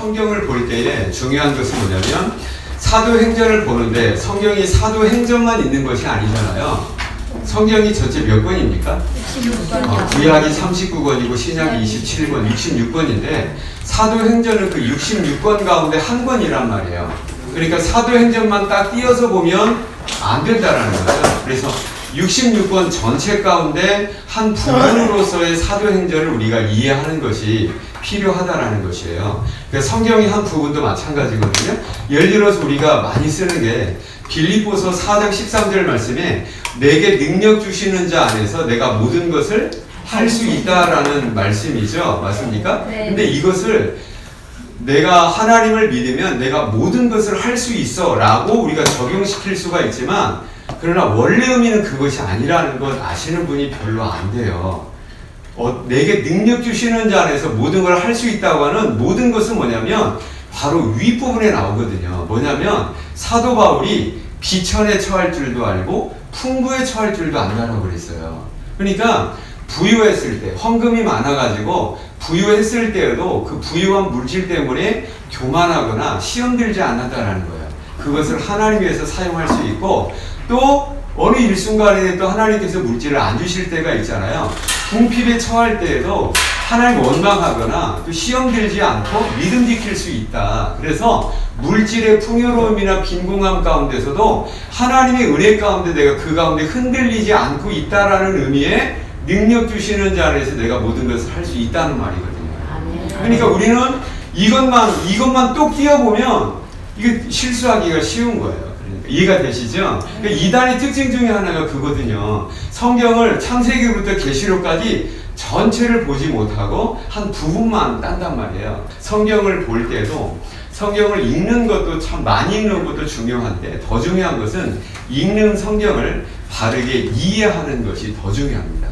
성경을 볼 때에 중요한 것은 뭐냐면 사도행전을 보는데 성경이 사도행전만 있는 것이 아니잖아요. 성경이 전체 몇 권입니까? 66권이요. 구약이 39권이고 신약이 27권, 66권인데 사도행전은 그 66권 가운데 한 권이란 말이에요. 그러니까 사도행전만 딱 띄어서 보면 안 된다라는 거죠. 그래서 66권 전체 가운데 한 부분으로서의 사도행전을 우리가 이해하는 것이 필요하다라는 것이에요. 그래서 성경의 한 부분도 마찬가지거든요. 예를 들어서 우리가 많이 쓰는 게 빌립보서 4장 13절 말씀에 내게 능력 주시는 자 안에서 내가 모든 것을 할 수 있다라는 말씀이죠. 맞습니까? 네. 근데 이것을 내가 하나님을 믿으면 내가 모든 것을 할 수 있어 라고 우리가 적용시킬 수가 있지만 그러나 원래 의미는 그것이 아니라는 것 아시는 분이 별로 안 돼요. 내게 능력 주시는 자 안에서 모든 걸 할 수 있다고 하는 모든 것은 뭐냐면 바로 윗부분에 나오거든요. 뭐냐면 사도 바울이 비천에 처할 줄도 알고 풍부에 처할 줄도 안다라고 그랬어요. 그러니까 부유했을 때 헌금이 많아가지고 부유했을 때에도 그 부유한 물질 때문에 교만하거나 시험 들지 않았다라는 거예요. 그것을 하나님 위해서 사용할 수 있고 또 어느 일순간에 또 하나님께서 물질을 안 주실 때가 있잖아요. 궁핍에 처할 때에도 하나님 원망하거나 또 시험 들지 않고 믿음 지킬 수 있다. 그래서 물질의 풍요로움이나 빈궁함 가운데서도 하나님의 은혜 가운데 내가 그 가운데 흔들리지 않고 있다라는 의미의 능력 주시는 자 안에서 내가 모든 것을 할 수 있다는 말이거든요. 그러니까 우리는 이것만 똑 띄어보면 이게 실수하기가 쉬운 거예요. 이해가 되시죠? 그러니까 이단의 특징 중에 하나가 그거든요. 성경을 창세기부터 계시록까지 전체를 보지 못하고 한 부분만 딴단 말이에요. 성경을 볼 때도 성경을 읽는 것도 참 많이 읽는 것도 중요한데 더 중요한 것은 읽는 성경을 바르게 이해하는 것이 더 중요합니다.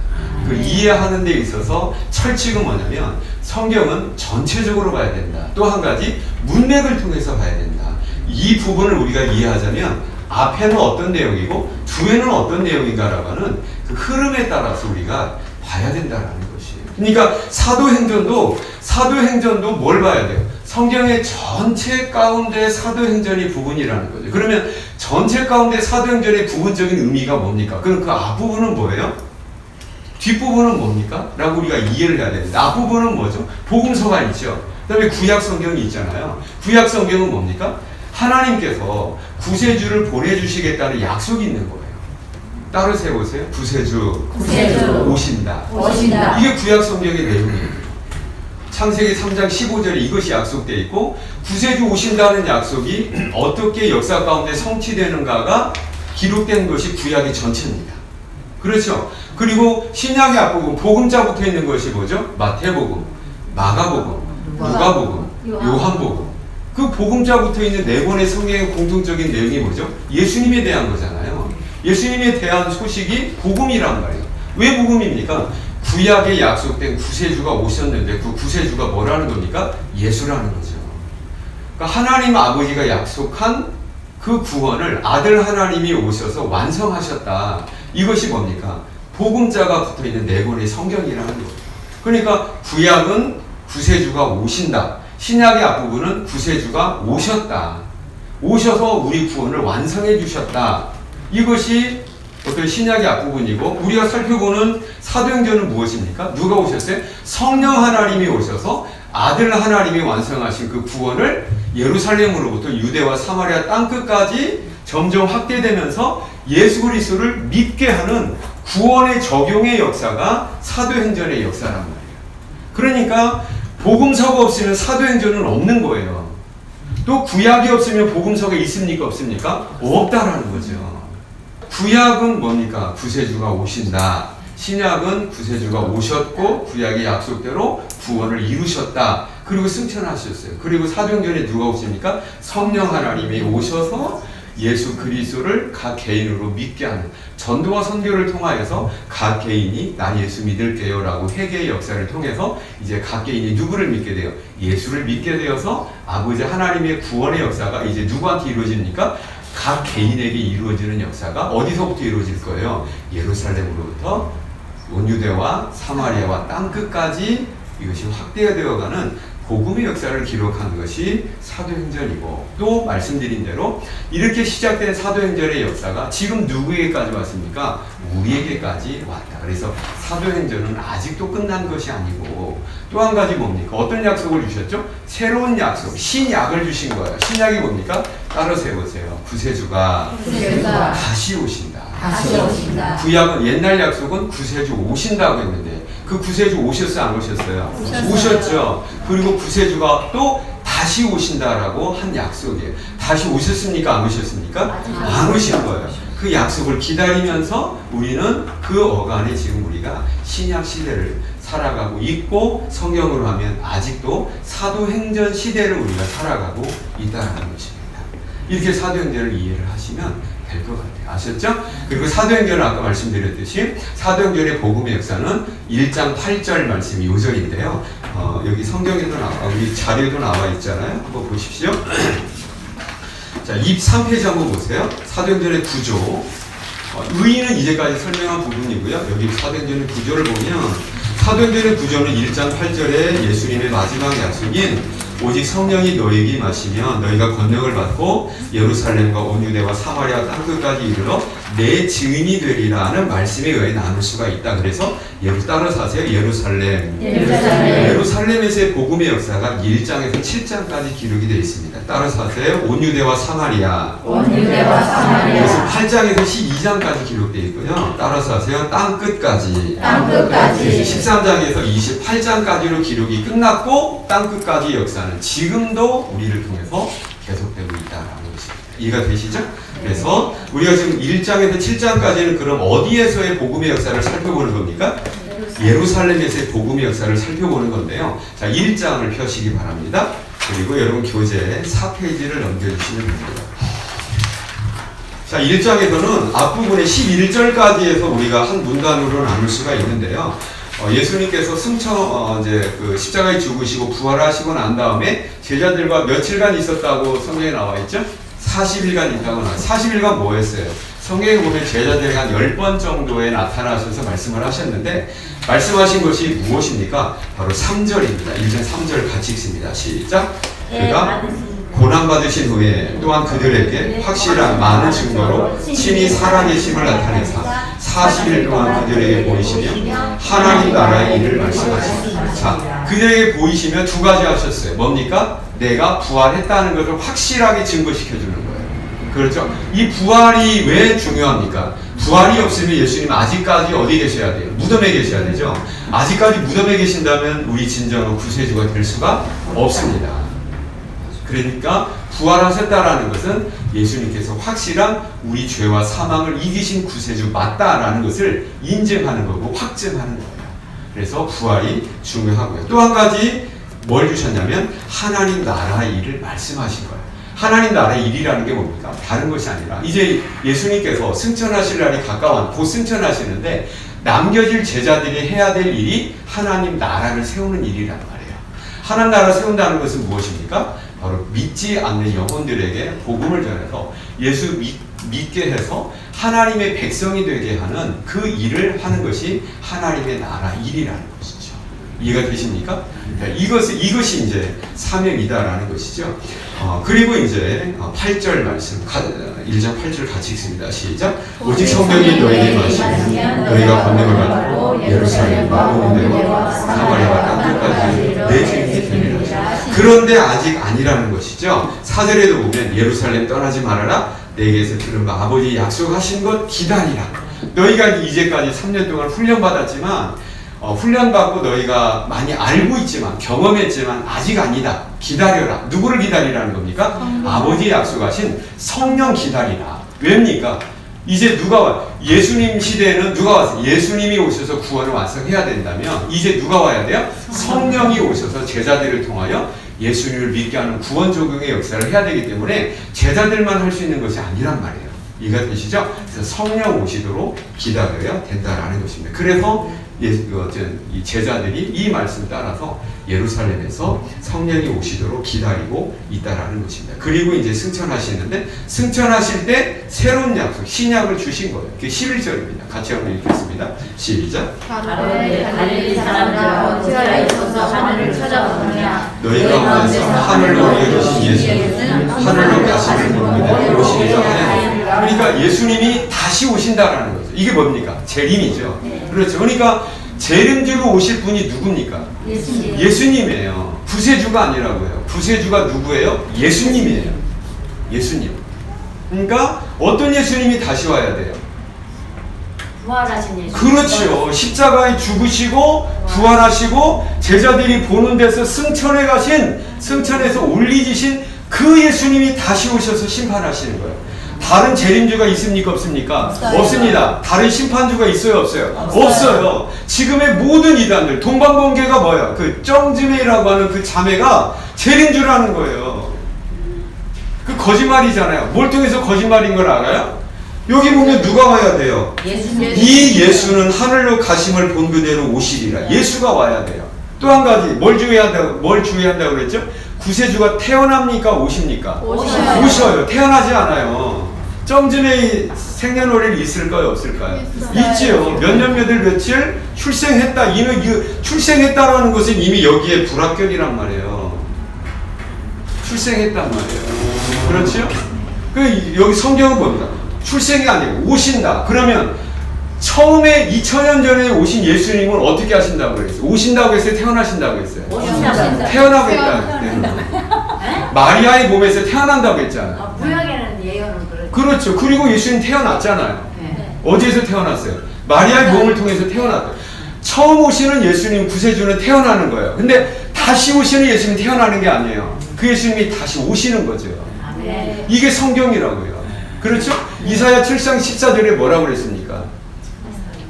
그 이해하는 데 있어서 철칙은 뭐냐면 성경은 전체적으로 봐야 된다. 또 한 가지 문맥을 통해서 봐야 된다. 이 부분을 우리가 이해하자면 앞에는 어떤 내용이고 뒤에는 어떤 내용인가라고 하는 그 흐름에 따라서 우리가 봐야 된다는 것이에요. 그러니까 사도행전도 뭘 봐야 돼요? 성경의 전체 가운데 사도행전이 부분이라는 거죠. 그러면 전체 가운데 사도행전의 부분적인 의미가 뭡니까? 그럼 그 앞부분은 뭐예요? 뒷부분은 뭡니까? 라고 우리가 이해를 해야 되는데 앞부분은 뭐죠? 복음서가 있죠. 그 다음에 구약 성경이 있잖아요. 구약 성경은 뭡니까? 하나님께서 구세주를 보내주시겠다는 약속이 있는 거예요. 따로 세우세요. 구세주 오신다. 이게 구약 성경의 내용이에요. 창세기 3장 15절에 이것이 약속되어 있고 구세주 오신다는 약속이 어떻게 역사 가운데 성취되는가가 기록된 것이 구약의 전체입니다. 그렇죠? 그리고 신약의 앞부분 복음자 붙어 있는 것이 뭐죠? 마태복음, 마가복음, 누가복음, 요한복음. 그 복음자 붙어 있는 네 권의 성경의 공통적인 내용이 뭐죠? 예수님에 대한 거잖아요. 예수님에 대한 소식이 복음이란 말이에요. 왜 복음입니까? 구약에 약속된 구세주가 오셨는데 그 구세주가 뭐라는 겁니까? 예수라는 거죠. 그러니까 하나님 아버지가 약속한 그 구원을 아들 하나님이 오셔서 완성하셨다. 이것이 뭡니까? 복음자가 붙어있는 네 권의 성경이라는 거예요. 그러니까 구약은 구세주가 오신다. 신약의 앞부분은 구세주가 오셨다. 오셔서 우리 구원을 완성해 주셨다. 이것이 어떤 신약의 앞부분이고 우리가 살펴보는 사도행전은 무엇입니까? 누가 오셨어요? 성령 하나님이 오셔서 아들 하나님이 완성하신 그 구원을 예루살렘으로부터 유대와 사마리아 땅끝까지 점점 확대되면서 예수 그리스도를 믿게 하는 구원의 적용의 역사가 사도행전의 역사란 말이에요. 그러니까 복음서가 없으면 사도행전은 없는 거예요. 또 구약이 없으면 복음서가 있습니까? 없습니까? 없다라는 거죠. 구약은 뭡니까? 구세주가 오신다. 신약은 구세주가 오셨고 구약의 약속대로 구원을 이루셨다. 그리고 승천하셨어요. 그리고 사도행전에 누가 오십니까? 성령 하나님이 오셔서 예수 그리스도를 각 개인으로 믿게 하는 전도와 선교를 통하여서 각 개인이 나 예수 믿을게요 라고 회개의 역사를 통해서 이제 각 개인이 누구를 믿게 돼요? 예수를 믿게 되어서 아버지 하나님의 구원의 역사가 이제 누구한테 이루어집니까? 각 개인에게 이루어지는 역사가 어디서부터 이루어질 거예요? 예루살렘으로부터 온 유대와 사마리아와 땅끝까지 이것이 확대되어가는 복음의 역사를 기록한 것이 사도행전이고, 또 말씀드린 대로 이렇게 시작된 사도행전의 역사가 지금 누구에게까지 왔습니까? 우리에게까지 왔다. 그래서 사도행전은 아직도 끝난 것이 아니고, 또 한 가지 뭡니까? 어떤 약속을 주셨죠? 새로운 약속, 신약을 주신 거예요. 신약이 뭡니까? 따로 세우세요. 구세주가 다시 오신다. 다시 오신다. 구약은, 옛날 약속은 구세주 오신다고 했는데, 그 구세주 오셨어요? 안 오셨어요? 오셨죠. 그리고 구세주가 또 다시 오신다라고 한 약속이에요. 다시 오셨습니까? 안 오셨습니까? 안 오신 거예요. 그 약속을 기다리면서 우리는 그 어간에 지금 우리가 신약 시대를 살아가고 있고, 성경으로 하면 아직도 사도행전 시대를 우리가 살아가고 있다는 것입니다. 이렇게 사도행전을 이해를 하시면 될 것 같아요. 아셨죠? 그리고 사도행전은 아까 말씀드렸듯이 사도행전의 복음의 역사는 1장 8절 말씀이 요절인데요. 여기 성경에도 우리 자료에도 나와 있잖아요. 한번 보십시오. 자, 23페이지 한번 보세요. 사도행전의 구조. 의의는 이제까지 설명한 부분이고요. 여기 사도행전의 구조를 보면, 사도행전의 구조는 1장 8절에 예수님의 마지막 약속인 오직 성령이 너희에게 임하시면 너희가 권능을 받고 예루살렘과 온 유대와 사마리아 땅끝까지 이르러 내 증인이 되리라는 말씀에 의해 나눌 수가 있다. 그래서 따라서 하세요. 예루살렘에서의 복음의 역사가 1장에서 7장까지 기록이 되어 있습니다. 따라서 하세요. 온 유대와 사마리아. 그래서 8장에서 12장까지 기록되어 있고요. 따라서 하세요. 땅끝까지. 그래서 13장에서 28장까지로 기록이 끝났고, 땅끝까지 역사는 지금도 우리를 통해서 계속되고 있다라는 것입니다. 이해가 되시죠? 그래서 우리가 지금 1장에서 7장까지는 그럼 어디에서의 복음의 역사를 살펴보는 겁니까? 예루살렘에서의 복음의 역사를 살펴보는 건데요. 자, 1장을 펴시기 바랍니다. 그리고 여러분 교재 4페이지를 넘겨주시면 됩니다. 자, 1장에서는 앞부분에 11절까지에서 우리가 한 문단으로 나눌 수가 있는데요. 예수님께서 이제 그 십자가에 죽으시고 부활하시고 난 다음에 제자들과 며칠간 있었다고 성경에 나와 있죠? 40일간 있다고 나와요. 40일간 뭐 했어요? 성경에 보면 제자들이 한 10번 정도에 나타나셔서 말씀을 하셨는데, 말씀하신 것이 무엇입니까? 바로 3절입니다. 1장 3절 같이 읽습니다. 시작. 그가 고난받으신 후에 또한 그들에게 확실한 많은 증거로 친히 살아계심을 나타내사 40일 동안 그들에게 보이시며 하나님 나라의 일을 말씀하십니다. 자, 그들에게 보이시며 두 가지 하셨어요. 뭡니까? 내가 부활했다는 것을 확실하게 증거시켜 주는 거예요. 그렇죠? 이 부활이 왜 중요합니까? 부활이 없으면 예수님 아직까지 어디 계셔야 돼요? 무덤에 계셔야 되죠? 아직까지 무덤에 계신다면 우리 진정한 구세주가 될 수가 없습니다. 그러니까 부활하셨다라는 것은 예수님께서 확실한 우리 죄와 사망을 이기신 구세주 맞다라는 것을 인증하는 거고 확증하는 거예요. 그래서 부활이 중요하고요. 또 한 가지 뭘 주셨냐면 하나님 나라의 일을 말씀하신 거예요. 하나님 나라의 일이라는 게 뭡니까? 다른 것이 아니라 이제 예수님께서 승천하실 날이 곧 승천하시는데 남겨질 제자들이 해야 될 일이 하나님 나라를 세우는 일이란 말이에요. 하나님 나라 세운다는 것은 무엇입니까? 바로 믿지 않는 영혼들에게 복음을 전해서 예수 믿게 해서 하나님의 백성이 되게 하는 그 일을 하는 것이 하나님의 나라 일이라는 것이죠. 이해가 되십니까? 이것이 이제 사명이다라는 것이죠. 그리고 이제 8절 말씀, 1장 8절 같이 읽습니다. 시작. 오직 성령이 너희에게 임하시면 너희가 권능을 받고 예루살렘과 온 유대와 사마리아와 땅끝까지 내 증인이 되리라. 그런데 아직 아니라는 것이죠. 4절에도 보면 예루살렘 떠나지 말아라. 내게서 들은 바 아버지 약속하신 것 기다리라. 너희가 이제까지 3년 동안 훈련받았지만 훈련받고 너희가 많이 알고 있지만 경험했지만 아직 아니다. 기다려라. 누구를 기다리라는 겁니까? 아버지 약속하신 성령 기다리라. 왜입니까? 이제 예수님 시대에는 누가 왔어요? 예수님이 오셔서 구원을 완성해야 된다면 이제 누가 와야 돼요? 성령이 오셔서 제자들을 통하여 예수님을 믿게 하는 구원 적용의 역사를 해야 되기 때문에 제자들만 할 수 있는 것이 아니란 말이에요. 이해가 되시죠? 그래서 성령 오시도록 기다려야 된다라는 것입니다. 그래서 이 제자들이 이 말씀 따라서 예루살렘에서 성령이 오시도록 기다리고 있다라는 것입니다. 그리고 이제 승천하시는데 승천하실 때 새로운 약속, 신약을 주신 거예요. 그게 11절입니다. 같이 한번 읽겠습니다. 시작. 가로되 갈릴리 사람들아 어찌하여 있어서 하늘을 쳐다보느냐 너희 가운데서 하늘로 올려주신 예수는 하늘로 가심을 본그대로 오시리라. 그러니까 예수님이 다시 오신다라는 거죠. 이게 뭡니까? 재림이죠. 그렇죠. 그러니까 재림주로 오실 분이 누굽니까? 예수님이에요. 구세주가 아니라고요. 구세주가 누구예요? 예수님이에요. 예수님. 그러니까 어떤 예수님이 다시 와야 돼요? 부활하신 예수. 그렇죠. 십자가에 죽으시고 부활하시고 제자들이 보는 데서 승천해서 올리지신 그 예수님이 다시 오셔서 심판하시는 거예요. 다른 재림주가 있습니까? 없습니까? 없습니다. 다른 심판주가 있어요? 없어요? 없어요. 지금의 모든 이단들, 동방번개가 뭐야? 그 정즈메이라고 하는 그 자매가 재림주라는 거예요. 그 거짓말이잖아요. 뭘 통해서 거짓말인 걸 알아요? 여기 보면 누가 와야 돼요? 이 예수는 하늘로 가심을 본 그대로 오시리라. 예수가 와야 돼요. 또 한 가지 뭘 주의한다고 그랬죠? 구세주가 태어납니까? 오십니까? 오셔요. 태어나지 않아요. 정즘에 생년월일 있을까요? 없을까요? 있지요. 몇 년 몇일 며칠 출생했다. 이미 출생했다라는 것은 이미 여기에 불합격이란 말이에요. 출생했단 말이에요. 그렇죠? 여기 성경은 뭡니까? 출생이 아니고 오신다. 그러면 처음에 2000년 전에 오신 예수님은 어떻게 하신다고 그랬어요? 오신다고 했어요? 태어나신다고 했어요? 태어나고 했다. 마리아의 몸에서 태어난다고 했잖아요. 구약에는 예언은 그렇죠. 그렇죠. 그리고 예수님 태어났잖아요. 어디에서 태어났어요? 마리아의 몸을 통해서 태어났다. 처음 오시는 예수님 구세주는 태어나는 거예요. 근데 다시 오시는 예수님 태어나는 게 아니에요. 그 예수님이 다시 오시는 거죠. 이게 성경이라고요. 그렇죠? 이사야 7장 14절에 뭐라고 그랬습니까?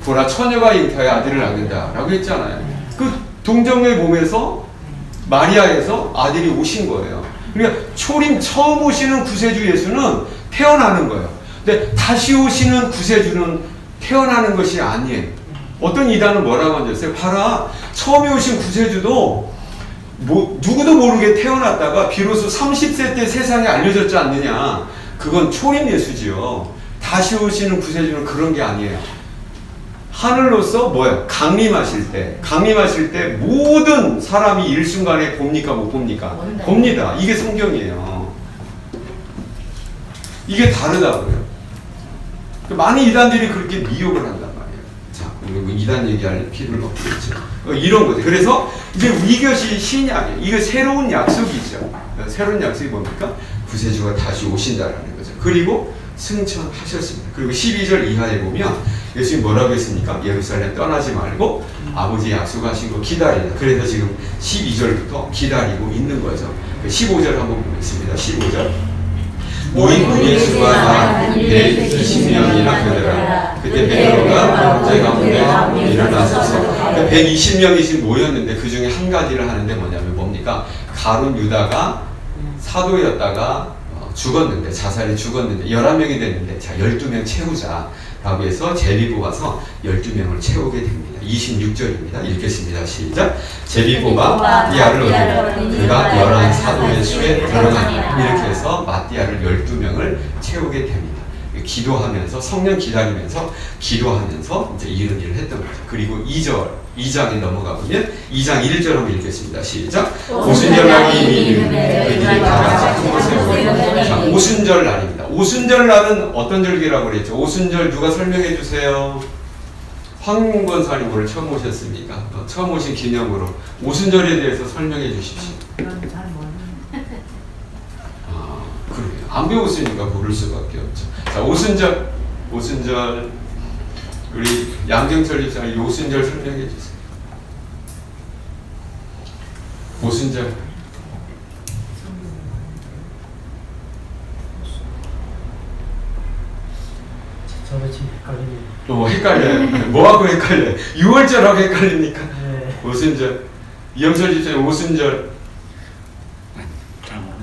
보라 처녀가 잉타에 아들을 낳는다 라고 했잖아요. 그 동정의 몸에서 마리아에서 아들이 오신 거예요. 그러니까 처음 오시는 구세주 예수는 태어나는 거예요. 근데 다시 오시는 구세주는 태어나는 것이 아니에요. 어떤 이단은 뭐라고 앉았어요? 봐라, 처음에 오신 구세주도 누구도 모르게 태어났다가 비로소 30세 때 세상에 알려졌지 않느냐. 그건 초림 예수지요. 다시 오시는 구세주는 그런 게 아니에요. 하늘로서 뭐예요? 강림하실 때 모든 사람이 일순간에 봅니까? 못 봅니까? 봅니다. 이게 성경이에요. 이게 다르다고요. 많은 이단들이 그렇게 미혹을 한단 말이에요. 자, 이단 얘기할 필요는 없겠죠. 이런 거죠. 그래서 이제 이것이 신약이에요. 이게 새로운 약속이죠. 새로운 약속이 뭡니까? 구세주가 다시 오신다라는 거죠. 그리고 승천하셨습니다. 그리고 12절 이하에 보면 예수님 뭐라고 했습니까? 예루살렘 떠나지 말고 아버지 약속하신 거 기다리라. 그래서 지금 12절부터 기다리고 있는 거죠. 15절 한번 보겠습니다. 15절. 모인 무리의 수가 다 120명이나 되더라. 그때 베드로가 제가 가운데 일어나서서 120명이 지금 모였는데 그 중에 한 가지를 하는데 뭐냐면 뭡니까? 가룟 유다가 사도였다가 죽었는데, 자살이 죽었는데 11명이 됐는데, 자 12명 채우자 라고 해서 제비 뽑아서 12명을 채우게 됩니다. 26절입니다. 읽겠습니다. 시작. 제비 뽑아 마띠아를 얻으며 그가 11 사도의 수에 들어가니, 이렇게 해서 마띠아를 12명을 채우게 됩니다. 기도하면서, 성령 기다리면서 기도하면서 이제 이런 일을 했던 거죠. 그리고 2장에 넘어가 보면 2장 1절 한번 읽겠습니다. 시작. 오순절날이 이미 이르매 그들이 다 같이 한 곳에 모여. 자, 오순절 날입니다. 오순절 날은 어떤 절기라고 그랬죠? 오순절 누가 설명해 주세요. 황 권사님 오늘 처음 오셨습니까? 처음 오신 기념으로 오순절에 대해서 설명해 주십시오. 아, 그래요. 안 배웠으니까 모를 수밖에 없죠. 자, 오순절 우리 양정철 집사님 오순절 설명해 주세요. 오순절. 저도 지금 헷갈리네요. 헷갈려요. 뭐하고 헷갈려요? 6월절하고 헷갈립니까? 네. 오순절. 이영철 집사님 오순절.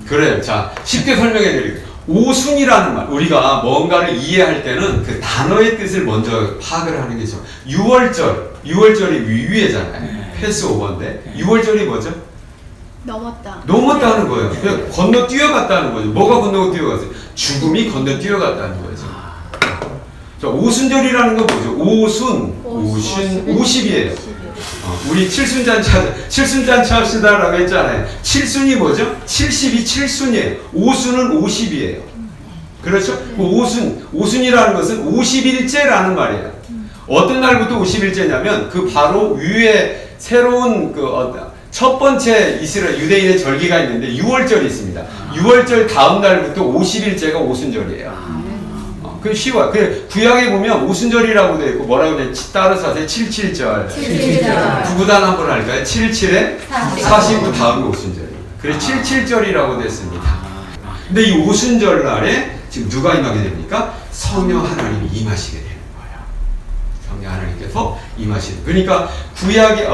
그래요. 자, 쉽게 설명해 드릴게요. 오순이라는 말, 우리가 뭔가를 이해할 때는 그 단어의 뜻을 먼저 파악을 하는 게 좋아요. 6월절이 위에잖아요. 패스오버인데 6월절이 뭐죠? 넘었다. 넘었다는 거예요. 그냥 건너 뛰어갔다는 거죠. 뭐가 건너 뛰어갔어요? 죽음이 건너 뛰어갔다는 거죠. 자, 오순절이라는 건 뭐죠? 오순, 50이에요. 우리 칠순잔치 합시다라고 했잖아요. 칠순이 뭐죠? 70이 7순이에요. 오순은 50이에요. 그렇죠? 그 오순이라는 것은 50일째라는 말이에요. 어떤 날부터 50일째냐면 그 바로 위에 새로운 첫 번째 이스라엘 유대인의 절기가 있는데 6월절이 있습니다. 6월절 다음 날부터 50일째가 오순절이에요. 그 쉬워요. 그 구약에 보면 오순절이라고 되어 있고 뭐라고 되어 있지? 따라서 하세요. 77절. 77절. 구구단 한번 할까요? 77에 49 다음이 오순절이에요. 그래서 77절이라고 됐습니다. 근데 이 오순절 날에 지금 누가 임하게 됩니까? 성령 하나님이 임하시게 되는 거예요. 성령 하나님께서 임하시는. 그러니까 구약에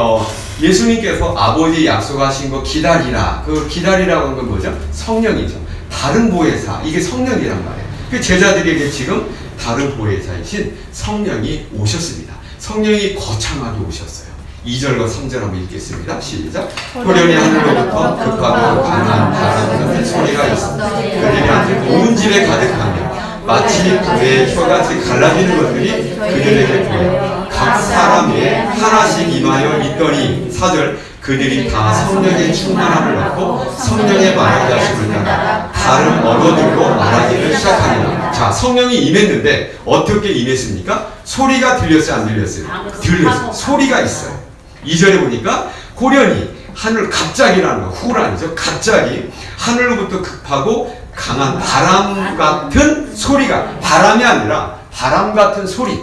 예수님께서 아버지 약속하신 거 기다리라. 그 기다리라고 하는 건 뭐죠? 성령이죠. 다른 보혜사. 이게 성령이란 말이에요. 그 제자들에게 지금 다른 보혜사이신 성령이 오셨습니다. 성령이 거창하게 오셨어요. 2절과 3절 한번 읽겠습니다. 시작. 호련히 하늘로부터 급하고 강한 바람 같은 소리가 있어 그들이 앉은 온 집에 가득하며 마치 불의 혀같이 갈라지는 것들이 그들에게 보여 각 사람 위에 하나씩 임하여 있더니 4절 그들이 다 성령의 충만함을 받고 성령의 말하자심을 따라 다른 언어들로 말하기를 시작하니라. 자, 성령이 임했는데 어떻게 임했습니까? 소리가 들렸어요, 안 들렸어요? 들렸어요. 소리가 있어요. 2절에 보니까 호련히 하늘 갑자기라는 거, 후란이죠. 갑자기 하늘로부터 급하고 강한 바람 같은 소리가, 바람이 아니라 바람 같은 소리.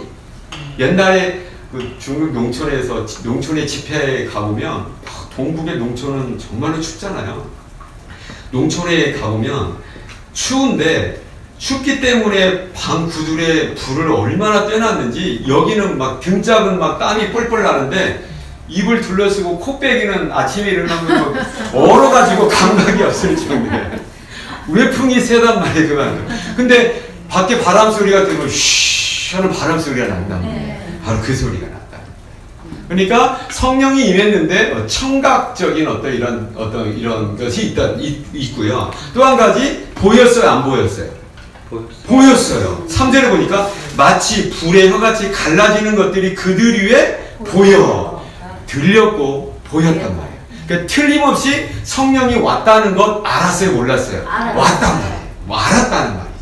옛날에 그 중국 농촌의 집회에 가보면 동북의 농촌은 정말로 춥잖아요. 농촌에 가보면 추운데 춥기 때문에 방 구들에 불을 얼마나 떼놨는지 여기는 막 등짝은 막 땀이 뻘뻘 나는데 입을 둘러쓰고 코빼기는 아침에 일어나면 얼어가지고 감각이 없을 정도에 외풍이 세단 말이에요. 그만. 근데 밖에 바람 소리가 들으면 쉬 하는 바람 소리가 난단 말이에요. 바로 그 소리가 났다. 그러니까 성령이 임했는데 청각적인 이런 것이 있고요. 또 한 가지 보였어요, 안 보였어요? 보였어요. 3절에 보니까 마치 불의 혀같이 갈라지는 것들이 그들 위에 보여 들렸고 보였단 말이에요. 그러니까 틀림없이 성령이 왔다는 것 알았어요, 몰랐어요? 왔단 말이에요. 알았다는 말이죠.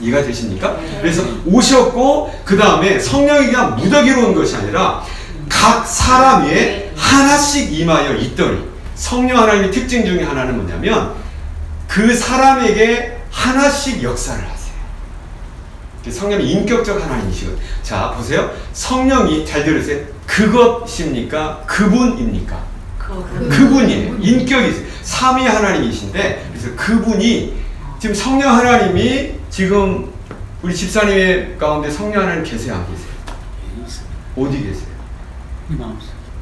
이해가 되십니까? 그래서 오셨고 그 다음에 성령이 그냥 무더기로 온 것이 아니라 각 사람 위에 하나씩 임하여 있더니 성령 하나님의 특징 중에 하나는 뭐냐면 그 사람에게 하나씩 역사를 하세요. 성령이 인격적 하나님이시거든요. 자, 보세요. 성령이 잘 들으세요. 그것입니까? 그분입니까? 그분이에요. 인격이 있어요. 삼위 하나님이신데 그래서 그분이 지금 성령 하나님이 지금 우리 집사님 가운데 성령 하나님 계세요? 안 계세요? 어디 계세요?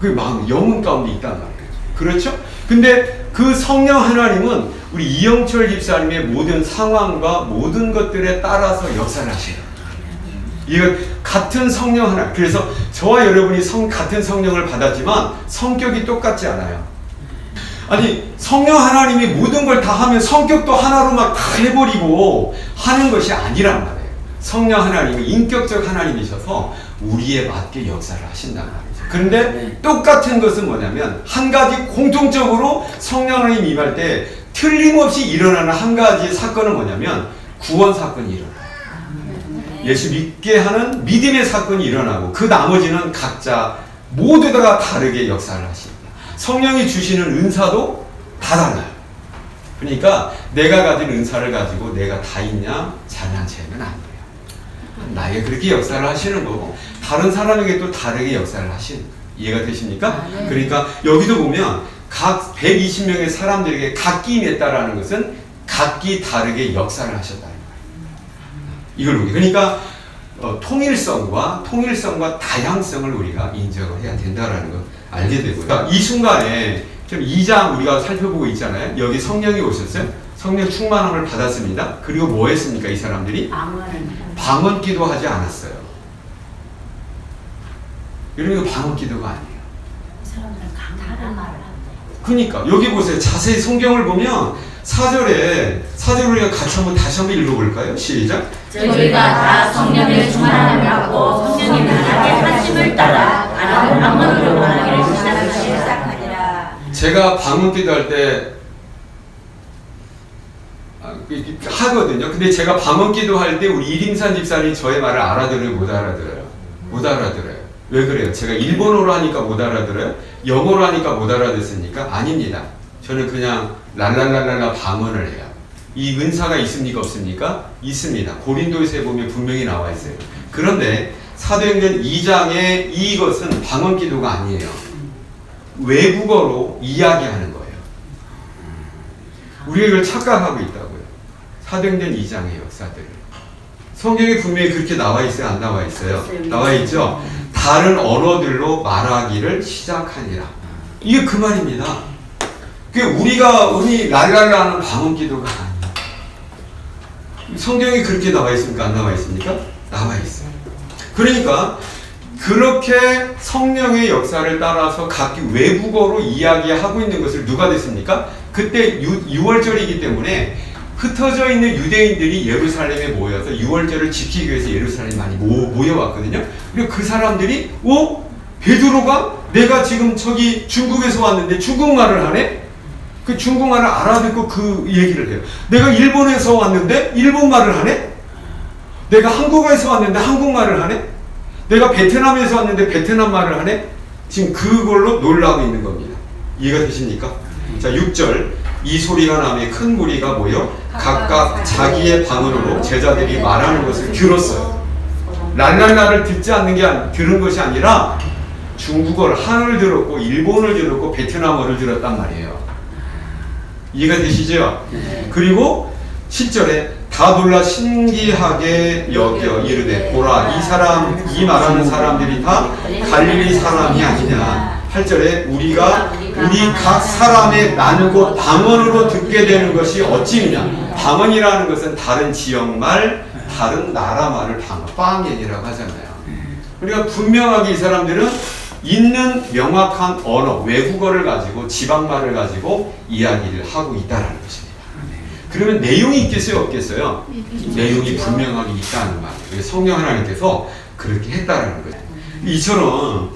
그 마음, 영혼 가운데 있단 말이에요. 그렇죠? 근데 그 성령 하나님은 우리 이영철 집사님의 모든 상황과 모든 것들에 따라서 역사를 하셔요. 이거 같은 성령 하나. 그래서 저와 여러분이 같은 성령을 받았지만 성격이 똑같지 않아요. 아니, 성령 하나님이 모든 걸 다 하면 성격도 하나로 막 다 해버리고 하는 것이 아니란 말이에요. 성령 하나님이 인격적 하나님이셔서 우리에 맞게 역사를 하신단 말이죠. 그런데 똑같은 것은 뭐냐면 한 가지 공통적으로 성령 하나님 임할 때 틀림없이 일어나는 한 가지 사건은 뭐냐면 구원 사건이 일어나요. 예수 믿게 하는 믿음의 사건이 일어나고 그 나머지는 각자 모두 다 다르게 역사를 하십니다. 성령이 주시는 은사도 다 달라요. 그러니까 내가 가진 은사를 가지고 내가 다 있냐 잘난 체는 아니에요. 나에게 그렇게 역사를 하시는 거고 다른 사람에게 또 다르게 역사를 하시는 거예요. 이해가 되십니까? 그러니까 여기도 보면 각 120명의 사람들에게 각기 임했다라는 것은 각기 다르게 역사를 하셨다는 거예요. 이걸 보기. 그러니까 통일성과 다양성을 우리가 인정을 해야 된다라는 걸 알게 되고요. 그러니까 이 순간에 지금 2장 우리가 살펴보고 있잖아요. 여기 성령이 오셨어요. 성령 충만함을 받았습니다. 그리고 뭐 했습니까? 이 사람들이 방언 기도하지 않았어요. 여러분, 이거 방언 기도가 아니에요. 그러니까 여기 보세요. 자세히 성경을 보면 4절에 우리가 같이 다시 한번 읽어볼까요? 시작. 저희가 다 성령의 충만함을 받고 성령의 나라의 하심을 따라 방언으로 말하기를 시작하니라. 제가 방언 기도할 때 하거든요. 근데 제가 방언 기도할 때 우리 이림산 집사님이 저의 말을 알아들어요? 못 알아들어요? 못 알아들어요. 왜 그래요? 제가 일본어로 하니까 못 알아들어요? 영어로 하니까 못 알아듣습니까? 아닙니다. 저는 그냥 랄랄랄랄라 방언을 해요. 이 은사가 있습니까? 없습니까? 있습니다. 고린도에서 보면 분명히 나와 있어요. 그런데 사도행전 2장에 이것은 방언 기도가 아니에요. 외국어로 이야기하는 거예요. 우리가 이걸 착각하고 있다고요. 사도행전 2장의 역사들을. 성경에 분명히 그렇게 나와 있어요? 안 나와 있어요? 나와 있죠? 다른 언어들로 말하기를 시작하니라. 이게 그 말입니다. 우리가 흔히 랄랄라 하는 방언 기도가 아니에요. 성경에 그렇게 나와 있습니까? 안 나와 있습니까? 나와 있어요. 그러니까 그렇게 성령의 역사를 따라서 각기 외국어로 이야기하고 있는 것을 누가 됐습니까? 그때 6월절이기 때문에 흩어져 있는 유대인들이 예루살렘에 모여서 6월절을 지키기 위해서 예루살렘에 많이 모여왔거든요. 그리고 그 사람들이 베드로가 내가 지금 저기 중국에서 왔는데 중국말을 하네? 그 중국말을 알아듣고 그 얘기를 해요. 내가 일본에서 왔는데 일본말을 하네? 내가 한국에서 왔는데 한국말을 하네? 내가 베트남에서 왔는데 베트남말을 하네? 지금 그걸로 놀라고 있는 겁니다. 이해가 되십니까? 자, 6절. 이 소리가 나며 큰 무리가 모여 각각 자기의 방언으로 제자들이 말하는 것을 들었어요. 랄랄라를 들은 것이 아니라 중국어를, 한을 들었고 일본을 들었고 베트남어를 들었단 말이에요. 이해가 되시죠? 그리고 7절에 다 놀라 신기하게 여겨 이르되 보라 이 말하는 사람들이 다 갈릴리 사람이 아니냐. 8절에 우리 각 사람의 난곳 방언으로 듣게 되는 것이 어찌냐. 방언이라는 것은 다른 지역말, 다른 나라 말을 방언이라고 하잖아요. 그러니까 분명하게 이 사람들은 있는 명확한 언어, 외국어를 가지고 지방말을 가지고 이야기를 하고 있다는 것입니다. 그러면 내용이 있겠어요? 없겠어요? 내용이 분명하게 있다는 말이에요. 성령 하나님께서 그렇게 했다는 거예요. 이처럼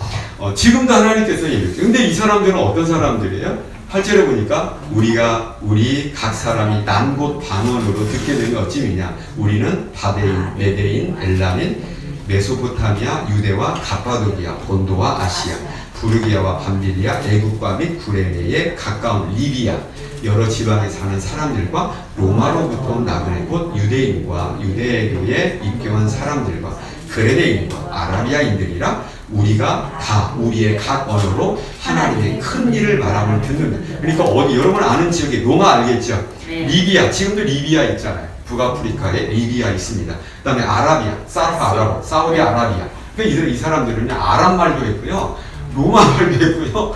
지금도 하나님께서 이렇게. 근데 이 사람들은 어떤 사람들이에요? 8절에 보니까 우리 각 사람이 난곳 방언으로 듣게 되는 어찌미냐. 우리는 바데인, 메데인, 엘라민, 메소포타미아, 유대와 갑바도기아, 본도와 아시아, 부르기아와 밤빌리아, 애국과 및 구레네에 가까운 리비아, 여러 지방에 사는 사람들과 로마로부터 온 나그네 곧 유대인과 유대교에 입교한 사람들과 그레네인과 아라비아인들이라 우리가 다 우리의 각 언어로 하나님의 큰 일을 말함을 듣는다. 그러니까 여러분 아는 지역에 로마 알겠죠? 리비아, 지금도 리비아 있잖아요. 북아프리카에 리비아 있습니다. 그 다음에 아라비아, 사우디 아라비아. 그러니까 이 사람들은 아랍 말도 했고요, 로마 말도 했고요,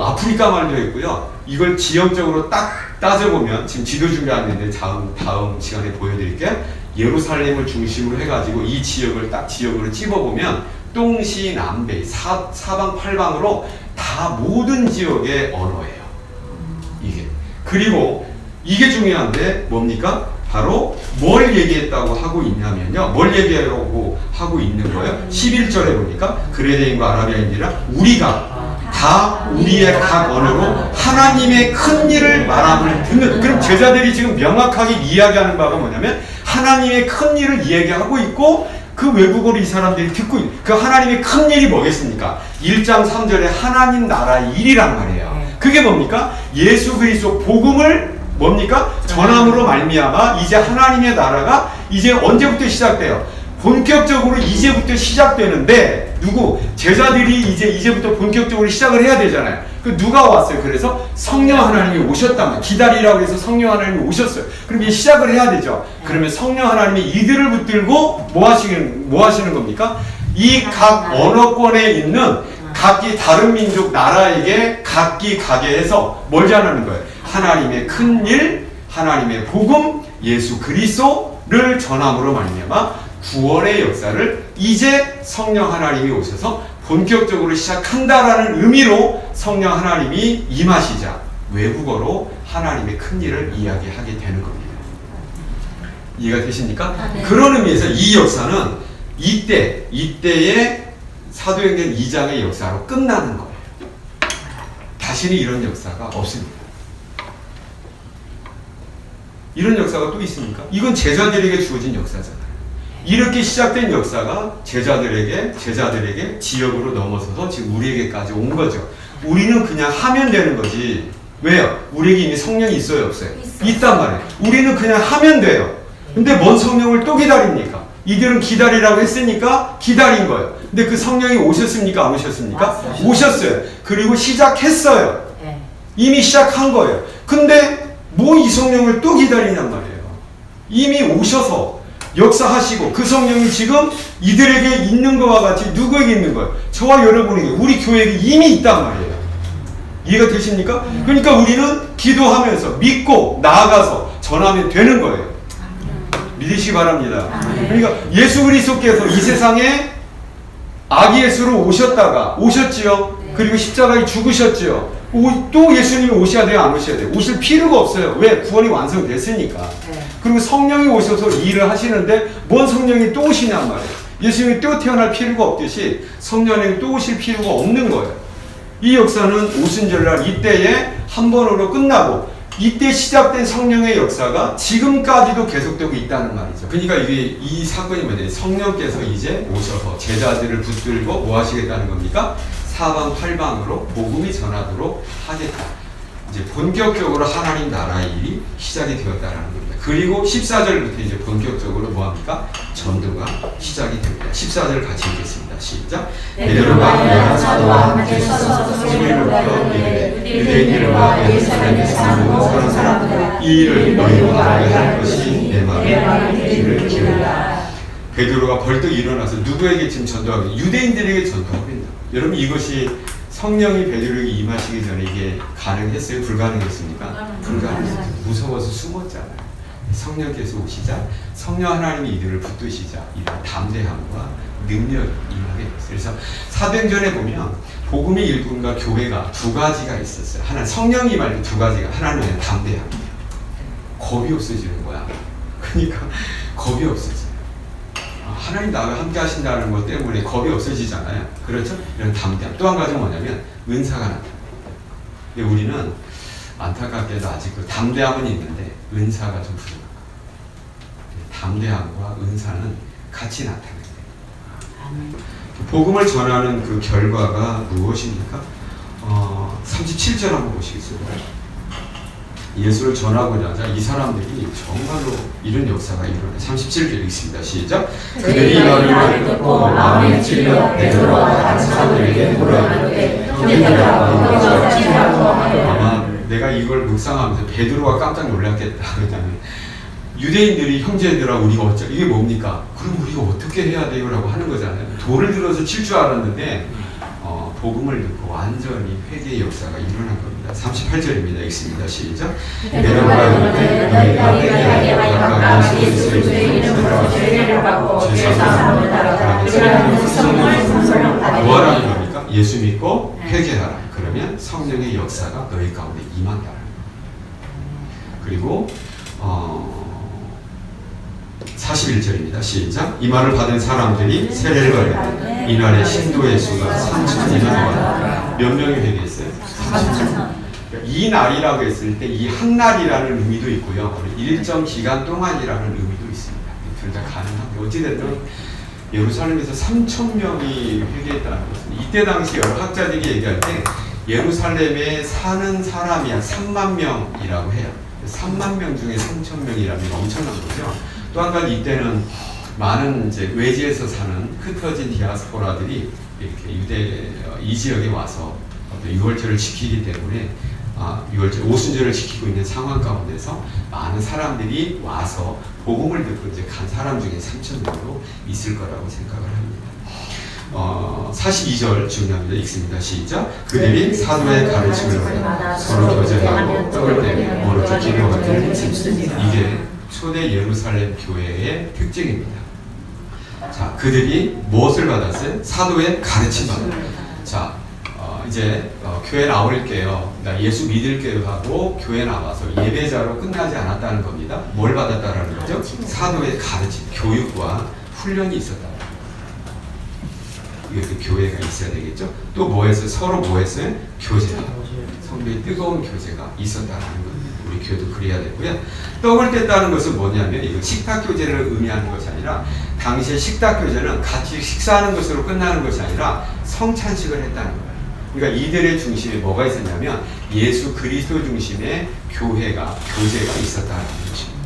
아프리카 말도 했고요. 이걸 지역적으로 딱 따져보면 지금 지도 준비하는데 다음 시간에 보여드릴게요. 예루살렘을 중심으로 해가지고 이 지역을 딱 지역으로 찝어보면 동시남北사방 팔방으로 다 모든 지역의 언어예요. 이게. 그리고 이게 중요한데 뭡니까? 바로 뭘 얘기했다고 하고 있냐면요. 뭘 얘기하려고 하고 있는 거예요? 11절에 보니까 그레네인과 아라비아인이라 우리가 다 우리의 각 언어로 하나님의 큰 일을 말함을 듣는. 그럼 제자들이 지금 명확하게 이야기하는 바가 뭐냐면 하나님의 큰 일을 이야기하고 있고 그 외국어로 이 사람들이 듣고 있는 그 하나님의 큰 일이 뭐겠습니까? 1장 3절에 하나님 나라의 일이란 말이에요. 그게 뭡니까? 예수 그리스도 복음을 뭡니까? 전함으로 말미암아 이제 하나님의 나라가 이제 언제부터 시작돼요? 본격적으로 이제부터 시작되는데 제자들이 이제부터 본격적으로 시작을 해야 되잖아요. 그 누가 왔어요? 그래서 성령 하나님이 오셨다면 기다리라고 해서 성령 하나님이 오셨어요. 그럼 이제 시작을 해야 되죠. 그러면 성령 하나님이 이들을 붙들고 뭐 하시는 겁니까? 이 각 언어권에 있는 각기 다른 민족 나라에게 각기 가게 해서 뭘 전하는 거예요? 하나님의 큰 일, 하나님의 복음 예수 그리스도를 전함으로 말미암아 구원의 역사를 이제 성령 하나님이 오셔서 본격적으로 시작한다라는 의미로 성령 하나님이 임하시자 외국어로 하나님의 큰 일을 이야기하게 되는 겁니다. 이해가 되십니까? 네. 그런 의미에서 이 역사는 이때의 사도행전 2장의 역사로 끝나는 거예요. 다시는 이런 역사가 없습니다. 이런 역사가 또 있습니까? 이건 제자들에게 주어진 역사잖아요. 이렇게 시작된 역사가 제자들에게 지역으로 넘어서서 지금 우리에게까지 온 거죠. 우리는 그냥 하면 되는 거지. 왜요? 우리에게 이미 성령이 있어요, 없어요? 있단 말이에요. 우리는 그냥 하면 돼요. 근데 뭔 성령을 또 기다립니까? 이들은 기다리라고 했으니까 기다린 거예요. 근데 그 성령이 오셨습니까? 안 오셨습니까? 오셨어요. 그리고 시작했어요. 이미 시작한 거예요. 근데 뭐 이 성령을 또 기다리냔 말이에요. 이미 오셔서 역사하시고 그 성령이 지금 이들에게 있는 것과 같이 누구에게 있는 거예요? 저와 여러분에게, 우리 교회에게 이미 있단 말이에요. 이해가 되십니까? 그러니까 우리는 기도하면서 믿고 나아가서 전하면 되는 거예요. 믿으시기 바랍니다. 그러니까 예수 그리스도께서 이 세상에 아기 예수로 오셨지요. 그리고 십자가에 죽으셨지요. 또 예수님이 오셔야 돼요, 안 오셔야 돼요? 오실 필요가 없어요. 왜? 구원이 완성됐으니까. 그리고 성령이 오셔서 일을 하시는데 뭔 성령이 또 오시냔 말이에요. 예수님이 또 태어날 필요가 없듯이 성령이 또 오실 필요가 없는 거예요. 이 역사는 오순절날 이때에 한 번으로 끝나고 이때 시작된 성령의 역사가 지금까지도 계속되고 있다는 말이죠. 그러니까 이 사건이 뭐냐면 성령께서 이제 오셔서 제자들을 붙들고 뭐 하시겠다는 겁니까? 사방팔방으로 복음이 전하도록 하겠다. 이제 본격적으로 하나님 나라의 일이 시작이 되었다라는 겁니다. 그리고 14절부터 이제 본격적으로 뭐 합니까? 전도가 시작이 됩니다. 14절 같이 읽겠습니다. 시작. 베드로가 사도와 함께 서서 소리로부터 유대인들과 예루살렘에 사는 모든 사람들 이 일을 너희로 말하게 할 것이 내 마음에 이를 기울이라. 베드로가 벌떡 일어나서 누구에게 지금 전도하고 유대인들에게 전도하고 있다. 여러분 이것이 성령이 베드로에게 임하시기 전에 이게 가능했어요? 불가능했습니까? 불가능했어요. 무서워서 숨었잖아요. 성령께서 오시자 성령 하나님이 이들을 붙드시자 이런 담대함과 능력이 임하게 됐어요. 그래서 사도행전에 보면 복음의 일꾼과 교회가 두 가지가 있었어요. 하나는 성령이 임할 때 두 가지가, 하나는 담대함이에요. 겁이 없어지는 거야. 그러니까 겁이 없어져요. 하나님 나와 함께 하신다는 것 때문에 겁이 없어지잖아요. 그렇죠? 이런 담대함. 또 한 가지는 뭐냐면 은사가 나타납니다. 근데 우리는 안타깝게도 아직 그 담대함은 있는데 은사가 좀 부족합니다. 담대함과 은사는 같이 나타나요. 복음을 전하는 그 결과가 무엇입니까? 37절 한번 보시겠어요? 예수를 전하고자 하자 이 사람들이 정말로 이런 역사가 일어나요. 37절 읽습니다. 시작. 그들이 말을 듣고 마음에 찔려 베드로와 다른 사도들에게 물어보되 아마 내가 이걸 묵상하면서 베드로가 깜짝 놀랐겠다. 왜냐하면 유대인들이 형제들아 우리가 어쩌 이게 뭡니까? 그럼 우리가 어떻게 해야 돼요? 라고 하는 거잖아요. 돌을 들어서 칠 줄 알았는데 복음을 듣고 완전히 회개의 역사가 일어난 겁니다. 38절입니다. 읽습니다. 시작. 베드로가 이르되 너희가 회개하게 하여 각각 예수 그리스도의 이름으로 죄를 받고 죄 사함을 따라 그러면 성령을 받으리라. 뭐하라는 겁니까? 예수 믿고 회개하라. 그러면 성령의 역사가 너희 가운데 임한다. 그리고 41절입니다. 시작. 이 말을 받은 사람들이 세례를 받으며 이날의 신도의 수가 3,000이나 되었다. 몇 명이 회개했어요? 3,000. 이 날이라고 했을 때 이 한 날이라는 의미도 있고요. 일정 기간 동안이라는 의미도 있습니다. 둘 다 가능한데 어찌됐든 예루살렘에서 3,000명이 회개했다는 것은 이때 당시 여러 학자들이 얘기할 때 예루살렘에 사는 사람이 한 3만 명이라고 해요. 3만 명 중에 3,000명이라면 엄청난 거죠. 또 한 가지 이때는 많은 이제 외지에서 사는 흩어진 디아스포라들이 이렇게 이 지역에 와서 어떤 유월절을 지키기 때문에 유월절 오순절을 지키고 있는 상황 가운데서 많은 사람들이 와서 복음을 듣고 이제 간 사람 중에 3,000 정도 있을 거라고 생각을 합니다. 42절 중요합니다. 읽습니다. 시작. 그들이 사도의 가르침을 받아 서로 교제하고 떡을 떼며 오로지 기도가 되는 이게 초대 예루살렘 교회의 특징입니다. 자, 그들이 무엇을 받았어요? 사도의 가르침 받았어요. 자, 이제 교회 나올게요. 예수 믿을게요 하고 교회 나와서 예배자로 끝나지 않았다는 겁니다. 뭘 받았다라는 거죠? 사도의 가르침, 교육과 훈련이 있었다. 이게 그 교회가 있어야 되겠죠. 또 뭐 했어요? 서로 뭐 했어요? 교제가. 성도의 뜨거운 교제가 있었다는 겁니다. 우리 교회도 그래야 되고요. 떡을 뗐다는 것은 뭐냐면 이거 식탁 교제를 의미하는 것이 아니라 당시의 식탁 교제는 같이 식사하는 것으로 끝나는 것이 아니라 성찬식을 했다는 거예요. 그러니까 이들의 중심에 뭐가 있었냐면 예수 그리스도 중심의 교회가 교제가 있었다는 것입니다.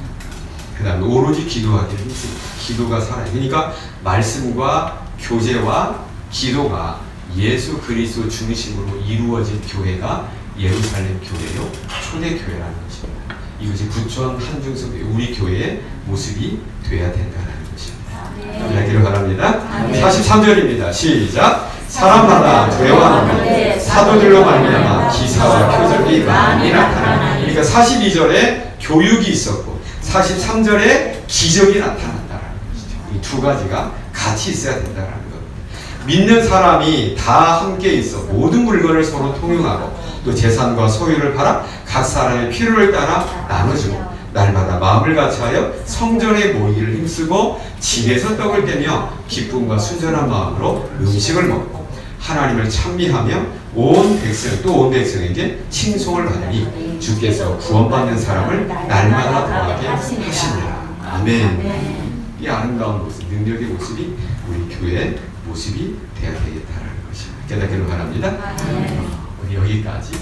그 다음에 오로지 기도하기를 했습니다. 기도가 살아요. 그러니까 말씀과 교제와 기도가 예수 그리스도 중심으로 이루어진 교회가 예루살렘 교회요 초대교회라는 것입니다. 이것이 부천 한중성 우리 교회의 모습이 돼야 된다는 것입니다. 이야기를 바랍니다. 43절입니다. 시작. 사람마다 되어나는 사도들로 말미암아 기사와 표적이 많이 나타나니. 그러니까 42절에 교육이 있었고 43절에 기적이 나타난다는 것이죠. 이 두 가지가 같이 있어야 된다는 것. 믿는 사람이 다 함께 있어 모든 물건을 서로 통용하고 또 재산과 소유를 팔아 각 사람의 필요를 따라 나눠주고 날마다 마음을 같이하여 성전에 모이기를 힘쓰고 집에서 떡을 떼며 기쁨과 순전한 마음으로 음식을 먹고 하나님을 찬미하며 온 백성에게 칭송을 받으니 주께서 구원받는 사람을 날마다 더하게 하시니라. 아멘. 이 아름다운 모습, 능력의 모습이 우리 교회의 모습이 되어야 되겠다는 것입니다. 깨닫기를 바랍니다. 우리 여기까지